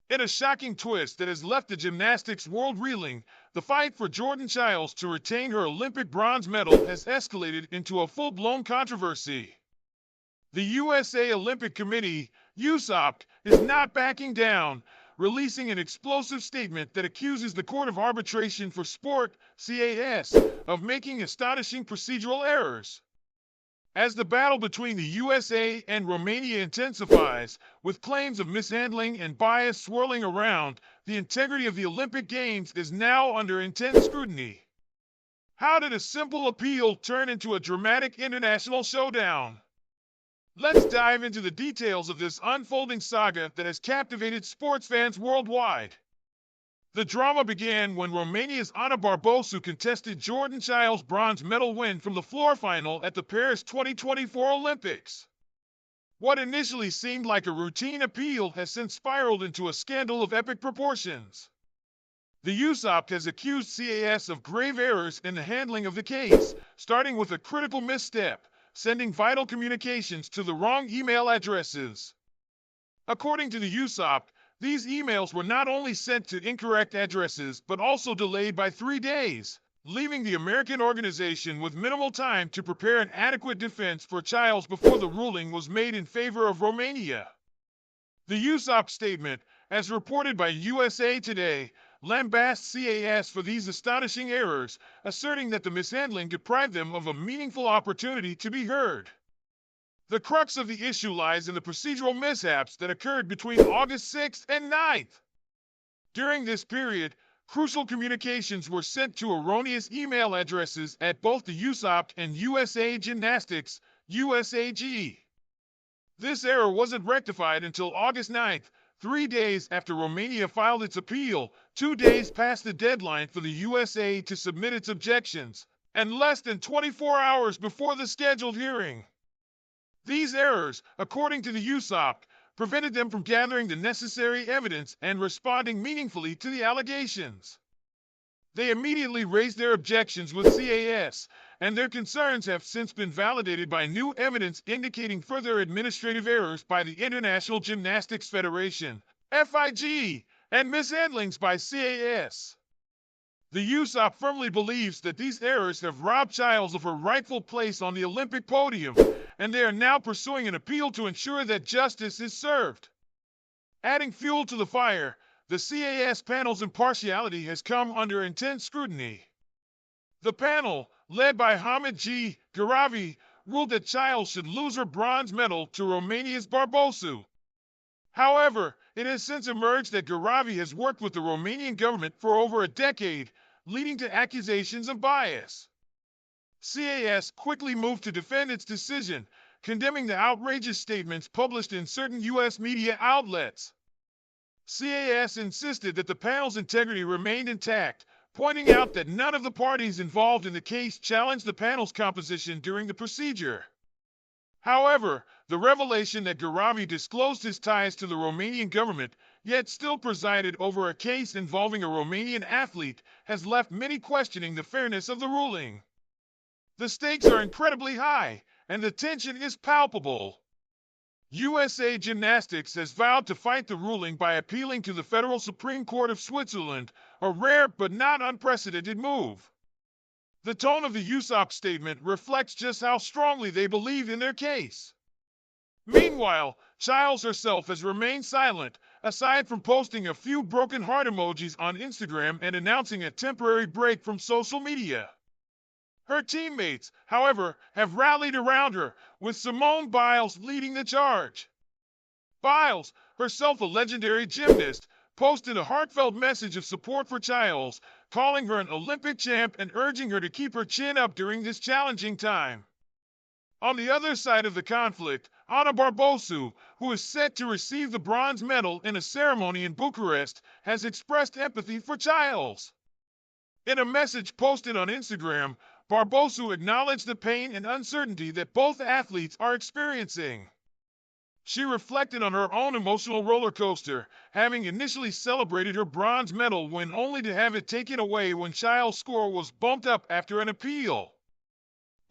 In a shocking twist that has left the gymnastics world reeling, the fight for Jordan Chiles to retain her Olympic bronze medal has escalated into a full-blown controversy. The USA Olympic Committee, USOPC, is not backing down, releasing an explosive statement that accuses the Court of Arbitration for Sport, CAS, of making astonishing procedural errors. As the battle between the USA and Romania intensifies, with claims of mishandling and bias swirling around, the integrity of the Olympic Games is now under intense scrutiny. How did a simple appeal turn into a dramatic international showdown? Let's dive into the details of this unfolding saga that has captivated sports fans worldwide. The drama began when Romania's Ana Barbosu contested Jordan Chiles' bronze medal win from the floor final at the Paris 2024 Olympics. What initially seemed like a routine appeal has since spiraled into a scandal of epic proportions. The USOPC has accused CAS of grave errors in the handling of the case, starting with a critical misstep, sending vital communications to the wrong email addresses. According to the USOPC, these emails were not only sent to incorrect addresses but also delayed by 3 days, leaving the American organization with minimal time to prepare an adequate defense for Chiles before the ruling was made in favor of Romania. The USOPC statement, as reported by USA Today, lambasts CAS for these astonishing errors, asserting that the mishandling deprived them of a meaningful opportunity to be heard. The crux of the issue lies in the procedural mishaps that occurred between August 6th and 9th. During this period, crucial communications were sent to erroneous email addresses at both the USOPC and USA Gymnastics, USAG. This error wasn't rectified until August 9th, 3 days after Romania filed its appeal, 2 days past the deadline for the USA to submit its objections, and less than 24 hours before the scheduled hearing. These errors, according to the USOPC, prevented them from gathering the necessary evidence and responding meaningfully to the allegations. They immediately raised their objections with CAS, and their concerns have since been validated by new evidence indicating further administrative errors by the International Gymnastics Federation, FIG, and mishandlings by CAS. The USOPC firmly believes that these errors have robbed Chiles of her rightful place on the Olympic podium, and they are now pursuing an appeal to ensure that justice is served. Adding fuel to the fire, the CAS panel's impartiality has come under intense scrutiny. The panel, led by Hamid G. Garavi, ruled that Chiles should lose her bronze medal to Romania's Barbosu. However, it has since emerged that Garavi has worked with the Romanian government for over a decade, leading to accusations of bias. CAS quickly moved to defend its decision, condemning the outrageous statements published in certain U.S. media outlets. CAS insisted that the panel's integrity remained intact, pointing out that none of the parties involved in the case challenged the panel's composition during the procedure. However, the revelation that Garavi disclosed his ties to the Romanian government, yet still presided over a case involving a Romanian athlete, has left many questioning the fairness of the ruling. The stakes are incredibly high, and the tension is palpable. USA Gymnastics has vowed to fight the ruling by appealing to the Federal Supreme Court of Switzerland, a rare but not unprecedented move. The tone of the USOPC statement reflects just how strongly they believe in their case. Meanwhile, Chiles herself has remained silent, aside from posting a few broken heart emojis on Instagram and announcing a temporary break from social media. Her teammates, however, have rallied around her, with Simone Biles leading the charge. Biles, herself a legendary gymnast, posted a heartfelt message of support for Chiles, calling her an Olympic champ and urging her to keep her chin up during this challenging time. On the other side of the conflict, Ana Barbosu, who is set to receive the bronze medal in a ceremony in Bucharest, has expressed empathy for Chiles. In a message posted on Instagram, Barbosu acknowledged the pain and uncertainty that both athletes are experiencing. She reflected on her own emotional roller coaster, having initially celebrated her bronze medal win only to have it taken away when Chiles' score was bumped up after an appeal.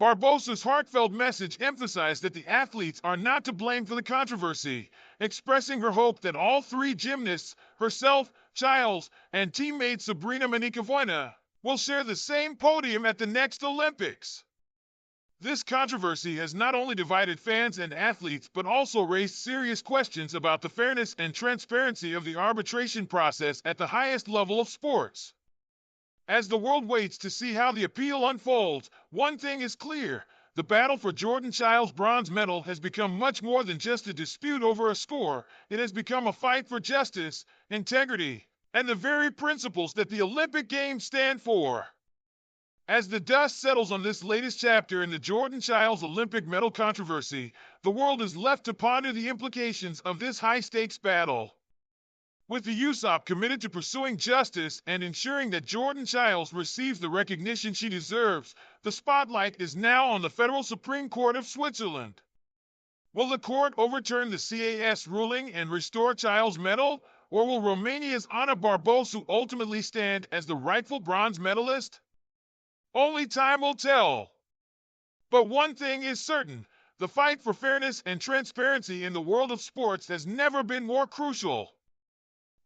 Barbosa's heartfelt message emphasized that the athletes are not to blame for the controversy, expressing her hope that all three gymnasts, herself, Chiles, and teammate Sabrina Manicavuena, will share the same podium at the next Olympics. This controversy has not only divided fans and athletes but also raised serious questions about the fairness and transparency of the arbitration process at the highest level of sports. As the world waits to see how the appeal unfolds, one thing is clear. The battle for Jordan Chiles' bronze medal has become much more than just a dispute over a score. It has become a fight for justice, integrity, and the very principles that the Olympic Games stand for. As the dust settles on this latest chapter in the Jordan Chiles Olympic medal controversy, the world is left to ponder the implications of this high-stakes battle. With the USOP committed to pursuing justice and ensuring that Jordan Chiles receives the recognition she deserves, the spotlight is now on the Federal Supreme Court of Switzerland. Will the court overturn the CAS ruling and restore Chiles' medal, or will Romania's Ana Barbosu ultimately stand as the rightful bronze medalist? Only time will tell. But one thing is certain, the fight for fairness and transparency in the world of sports has never been more crucial.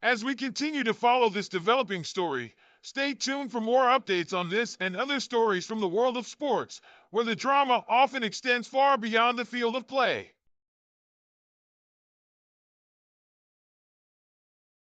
As we continue to follow this developing story, stay tuned for more updates on this and other stories from the world of sports, where the drama often extends far beyond the field of play.